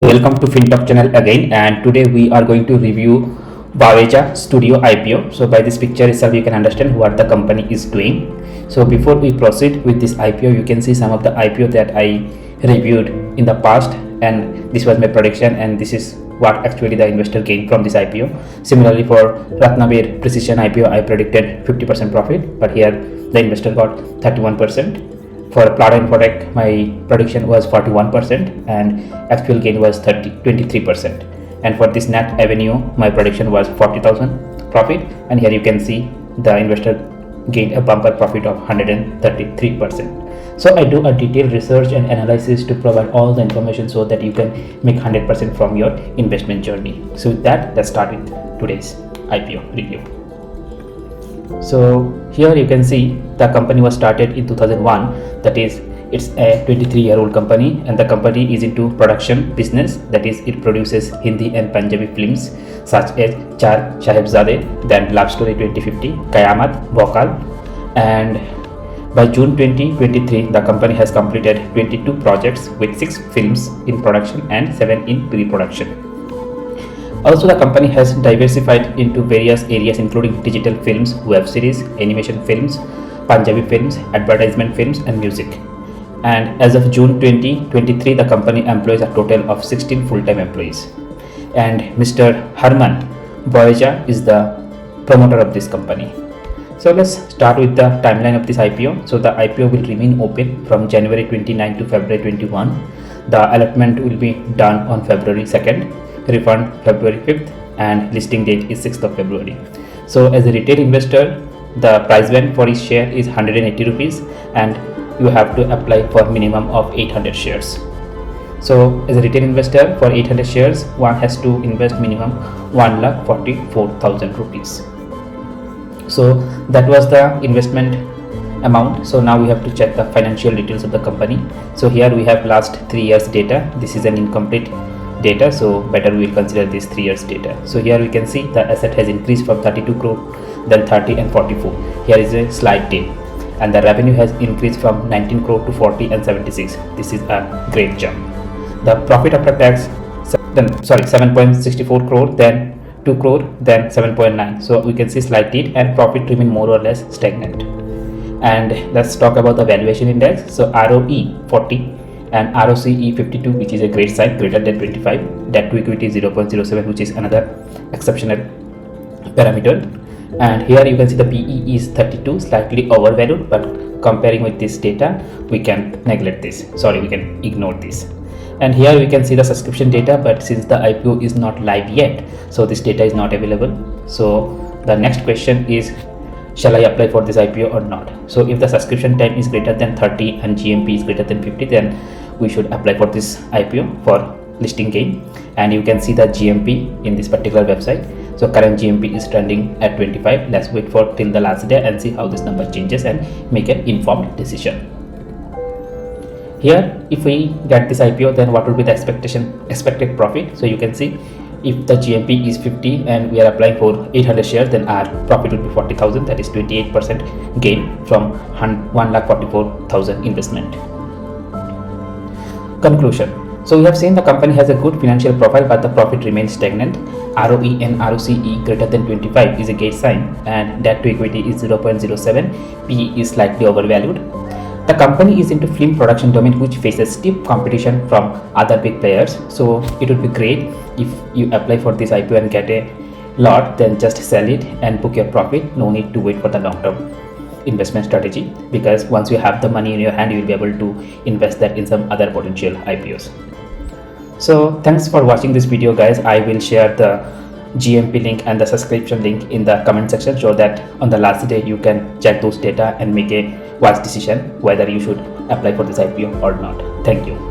Welcome to FinTalk channel again, and today we are going to review Baweja Studio IPO. So by this picture itself you can understand what the company is doing. So before we proceed with this IPO, you can see some of the IPO that I reviewed in the past, and this was my prediction, and this is what actually the investor gained from this IPO. Similarly, for 𝒂𝒏𝒂𝒍𝒚𝒔𝒊𝒏𝒂𝒏 IPO I predicted 50% profit, but here the investor got 31%. For Plata Infotech, my prediction was 41% and actual gain was 23%. And for this Net Avenue, my prediction was 40,000 profit, and here you can see the investor gained a bumper profit of 133%. So I do a detailed research and analysis to provide all the information so that you can make 100% from your investment journey. So with that, let's start with today's IPO review. So here you can see the company was started in 2001. That is, it's a 23-year-old company, and the company is into production business. That is, it produces Hindi and Punjabi films such as Char Sahibzade, then Love Story 2050, Qayamat, Bhokal, and by June 2023 the company has completed 22 projects with 6 films in production and 7 in pre-production. Also, the company has diversified into various areas including digital films, web series, animation films, Punjabi films, advertisement films, and music. And as of June 2023, the company employs a total of 16 full-time employees. And Mr. Harman Baweja is the promoter of this company. So let's start with the timeline of this IPO. So the IPO will remain open from January 29 to February 21. The allotment will be done on February 2nd. Refund February 5th, and listing date is 6th of February. So as a retail investor, the price band for each share is 180 rupees, and you have to apply for minimum of 800 shares. So as a retail investor, for 800 shares one has to invest minimum 1,44,000 rupees. So that was the investment amount. So now we have to check the financial details of the company. So here we have last 3 years data. This is an incomplete data, so better we will consider this 3 years data. So here we can see the asset has increased from 32 crore, then 30 and 44. Here is a slide tape, and the revenue has increased from 19 crore to 40 and 76. This is a great jump. The profit after tax, 7.64 crore, then 2 crore, then 7.9. so we can see slide tape, and profit remain more or less stagnant. And let's talk about the valuation index. So ROE 40 and ROCE 52, which is a great sign, greater than 25. Debt to equity 0.07, which is another exceptional parameter. And here you can see the PE is 32, slightly overvalued, but comparing with this data we can neglect this, we can ignore this. And here we can see the subscription data, but since the IPO is not live yet, so this data is not available. So the next question is, shall I apply for this IPO or not? So if the subscription time is greater than 30 and GMP is greater than 50, then we should apply for this IPO for listing gain. And you can see the GMP in this particular website. So current GMP is trending at 25. Let's wait for till the last day and see how this number changes and make an informed decision. Here, if we get this IPO, then what would be the expected profit? So you can see, if the GMP is 50 and we are applying for 800 shares, then our profit will be 40,000. That is 28% gain from 1,44,000 investment. Conclusion. So we have seen the company has a good financial profile, but the profit remains stagnant. ROE and ROCE greater than 25 is a great sign, and debt to equity is 0.07. PE is slightly overvalued. The company is into film production domain, which faces stiff competition from other big players. So it would be great if you apply for this IPO and get a lot, then just sell it and book your profit. No need to wait for the long-term investment strategy, because once you have the money in your hand, you will be able to invest that in some other potential IPOs. So thanks for watching this video, guys. I will share the GMP link and the subscription link in the comment section, so that on the last day you can check those data and make a wise decision whether you should apply for this IPO or not. Thank you.